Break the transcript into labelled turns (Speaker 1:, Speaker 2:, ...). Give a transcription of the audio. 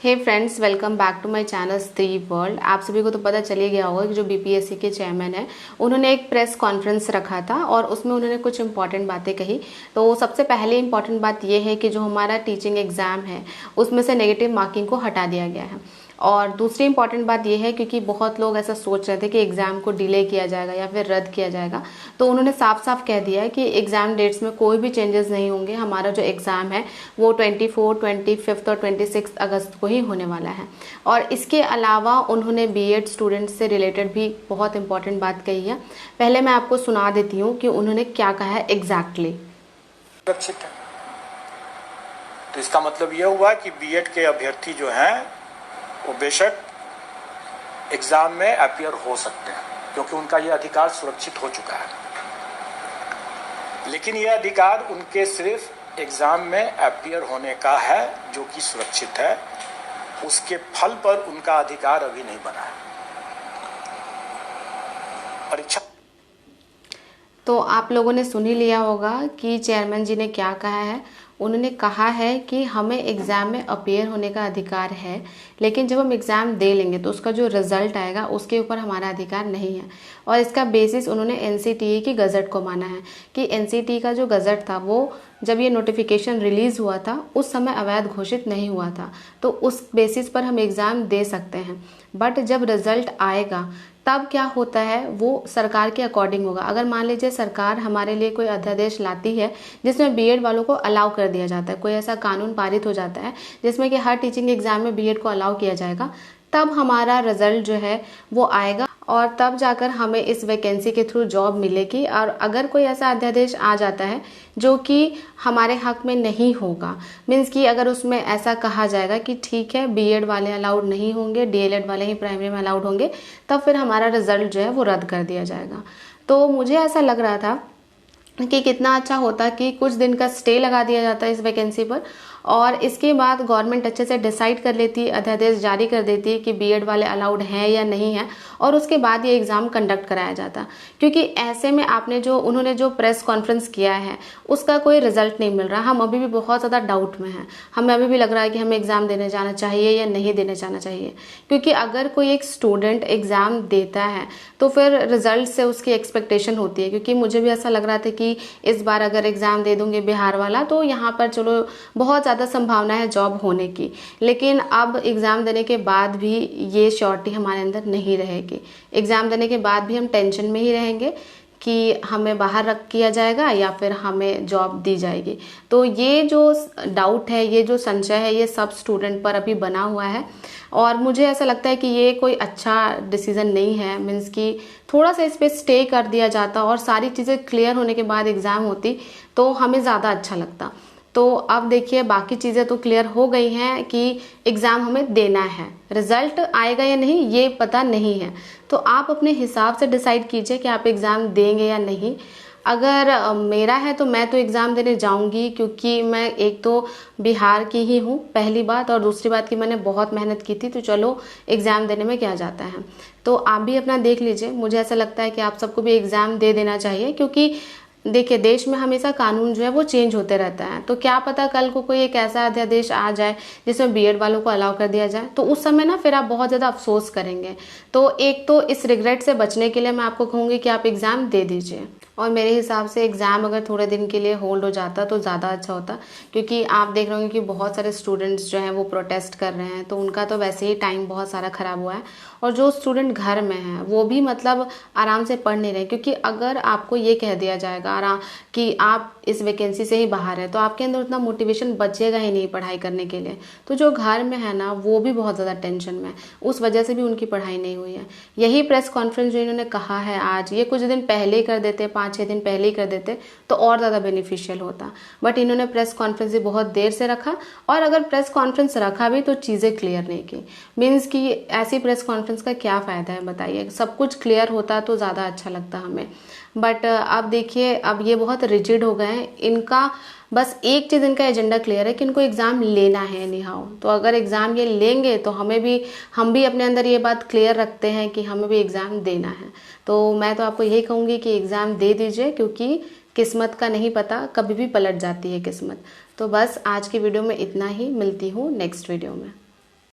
Speaker 1: Hey friends, welcome back to my channel the world. आप सभी को तो पता चल ही गया होगा कि जो बीपीएससी के चेयरमैन हैं उन्होंने एक प्रेस कॉन्फ्रेंस रखा था और उसमें उन्होंने कुछ इंपॉर्टेंट बातें कही। तो सबसे पहले इंपॉर्टेंट बात यह है कि जो हमारा टीचिंग एग्ज़ाम है उसमें से नेगेटिव मार्किंग को हटा दिया गया है। और दूसरी इंपॉर्टेंट बात यह है क्योंकि बहुत लोग ऐसा सोच रहे थे कि एग्ज़ाम को डिले किया जाएगा या फिर रद्द किया जाएगा, तो उन्होंने साफ साफ कह दिया है कि एग्ज़ाम डेट्स में कोई भी चेंजेस नहीं होंगे। हमारा जो एग्ज़ाम है वो 24, 25 और 26 अगस्त को ही होने वाला है। और इसके अलावा उन्होंने बीएड स्टूडेंट्स से रिलेटेड भी बहुत इंपॉर्टेंट बात कही है। पहले मैं आपको सुना देती हूँ कि उन्होंने क्या कहा है एग्जैक्टली।
Speaker 2: सुरक्षित है, तो इसका मतलब यह हुआ कि बीएड के अभ्यर्थी जो हैं वो बेशक एग्जाम में अपीयर हो सकते हैं क्योंकि उनका यह अधिकार सुरक्षित हो चुका है। लेकिन यह अधिकार उनके सिर्फ एग्जाम में अपीयर होने का है जो कि सुरक्षित है, उसके फल पर उनका अधिकार अभी नहीं बना है। परीक्षा
Speaker 1: तो आप लोगों ने सुन ही लिया होगा कि चेयरमैन जी ने क्या कहा है। उन्होंने कहा है कि हमें एग्ज़ाम में अपीयर होने का अधिकार है, लेकिन जब हम एग्ज़ाम दे लेंगे तो उसका जो रिज़ल्ट आएगा उसके ऊपर हमारा अधिकार नहीं है। और इसका बेसिस उन्होंने एनसीटीई की गज़ट को माना है कि एनसीटीई का जो गज़ट था वो जब ये नोटिफिकेशन रिलीज़ हुआ था उस समय अवैध घोषित नहीं हुआ था, तो उस बेसिस पर हम एग्ज़ाम दे सकते हैं। बट जब रिज़ल्ट आएगा तब क्या होता है वो सरकार के अकॉर्डिंग होगा। अगर मान लीजिए सरकार हमारे लिए कोई अध्यादेश लाती है जिसमें बीएड वालों को अलाउ कर दिया जाता है, कोई ऐसा कानून पारित हो जाता है जिसमें कि हर टीचिंग एग्जाम में बीएड को अलाउ किया जाएगा, तब हमारा रिजल्ट जो है वो आएगा और तब जाकर हमें इस वैकेंसी के थ्रू जॉब मिलेगी। और अगर कोई ऐसा अध्यादेश आ जाता है जो कि हमारे हक में नहीं होगा, मीन्स कि अगर उसमें ऐसा कहा जाएगा कि ठीक है बीएड वाले अलाउड नहीं होंगे, डीएलएड वाले ही प्राइमरी में अलाउड होंगे, तब फिर हमारा रिजल्ट जो है वो रद्द कर दिया जाएगा। तो मुझे ऐसा लग रहा था कि कितना अच्छा होता कि कुछ दिन का स्टे लगा दिया जाता है इस वैकेंसी पर और इसके बाद गवर्नमेंट अच्छे से डिसाइड कर लेती, अध्यादेश जारी कर देती कि बीएड वाले अलाउड हैं या नहीं है, और उसके बाद ये एग्ज़ाम कंडक्ट कराया जाता। क्योंकि ऐसे में उन्होंने जो प्रेस कॉन्फ्रेंस किया है उसका कोई रिजल्ट नहीं मिल रहा। हम अभी भी बहुत ज़्यादा डाउट में हैं। हमें अभी भी लग रहा है कि हमें एग्ज़ाम देने जाना चाहिए या नहीं देने जाना चाहिए, क्योंकि अगर कोई एक स्टूडेंट एग्ज़ाम देता है तो फिर रिजल्ट से उसकी एक्सपेक्टेशन होती है। क्योंकि मुझे भी ऐसा लग रहा था कि इस बार अगर एग्ज़ाम दे दूंगे बिहार वाला तो यहाँ पर चलो बहुत ज़्यादा संभावना है जॉब होने की, लेकिन अब एग्ज़ाम देने के बाद भी ये श्योरिटी हमारे अंदर नहीं रहेगी। एग्ज़ाम देने के बाद भी हम टेंशन में ही रहेंगे कि हमें बाहर रख किया जाएगा या फिर हमें जॉब दी जाएगी। तो ये जो डाउट है, ये जो संशय है, ये सब स्टूडेंट पर अभी बना हुआ है और मुझे ऐसा लगता है कि ये कोई अच्छा डिसीज़न नहीं है। मीन्स कि थोड़ा सा इस पर स्टे कर दिया जाता और सारी चीज़ें क्लियर होने के बाद एग्ज़ाम होती तो हमें ज़्यादा अच्छा लगता। तो अब देखिए बाकी चीज़ें तो क्लियर हो गई हैं कि एग्ज़ाम हमें देना है, रिज़ल्ट आएगा या नहीं ये पता नहीं है। तो आप अपने हिसाब से डिसाइड कीजिए कि आप एग्ज़ाम देंगे या नहीं। अगर मेरा है तो मैं तो एग्ज़ाम देने जाऊंगी, क्योंकि मैं एक तो बिहार की ही हूँ पहली बात, और दूसरी बात कि मैंने बहुत मेहनत की थी, तो चलो एग्ज़ाम देने में क्या जाता है। तो आप भी अपना देख लीजिए। मुझे ऐसा लगता है कि आप सबको भी एग्ज़ाम दे देना चाहिए, क्योंकि देखिए देश में हमेशा कानून जो है वो चेंज होते रहता है। तो क्या पता कल को कोई एक ऐसा अध्यादेश आ जाए जिसमें बीएड वालों को अलाउ कर दिया जाए, तो उस समय ना फिर आप बहुत ज़्यादा अफसोस करेंगे। तो एक तो इस रिग्रेट से बचने के लिए मैं आपको कहूँगी कि आप एग्ज़ाम दे दीजिए। और मेरे हिसाब से एग्ज़ाम अगर थोड़े दिन के लिए होल्ड हो जाता तो ज़्यादा अच्छा होता, क्योंकि आप देख रहे होंगे कि बहुत सारे स्टूडेंट्स जो हैं वो प्रोटेस्ट कर रहे हैं, तो उनका तो वैसे ही टाइम बहुत सारा ख़राब हुआ है। और जो स्टूडेंट घर में हैं वो भी मतलब आराम से पढ़ नहीं रहे, क्योंकि अगर आपको ये कह दिया जाएगा कि आप इस वैकेंसी से ही बाहर है तो आपके अंदर उतना मोटिवेशन बचेगा ही नहीं पढ़ाई करने के लिए। तो जो घर में है ना वो भी बहुत ज़्यादा टेंशन में, उस वजह से भी उनकी पढ़ाई नहीं हुई है। यही प्रेस कॉन्फ्रेंस जो इन्होंने कहा है आज, ये कुछ दिन पहले ही कर देते, 5-6 दिन पहले ही कर देते तो और ज़्यादा बेनिफिशियल होता। बट इन्होंने प्रेस कॉन्फ्रेंस बहुत देर से रखा, और अगर प्रेस कॉन्फ्रेंस रखा भी तो चीज़ें क्लियर नहीं की। मीन्स कि ऐसी प्रेस कॉन्फ्रेंस का क्या फ़ायदा है बताइए। सब कुछ क्लियर होता तो ज़्यादा अच्छा लगता हमें। बट अब देखिए अब ये बहुत रिजिड हो गए हैं। इनका बस एक चीज़, इनका एजेंडा क्लियर है कि इनको एग्ज़ाम लेना है एनी हाउ। तो अगर एग्ज़ाम ये लेंगे तो हम भी अपने अंदर ये बात क्लियर रखते हैं कि हमें भी एग्ज़ाम देना है। तो मैं तो आपको यही कहूँगी कि एग्ज़ाम दे दीजिए, क्योंकि किस्मत का नहीं पता, कभी भी पलट जाती है किस्मत। तो बस आज की वीडियो में इतना ही, मिलती हूँ नेक्स्ट वीडियो में।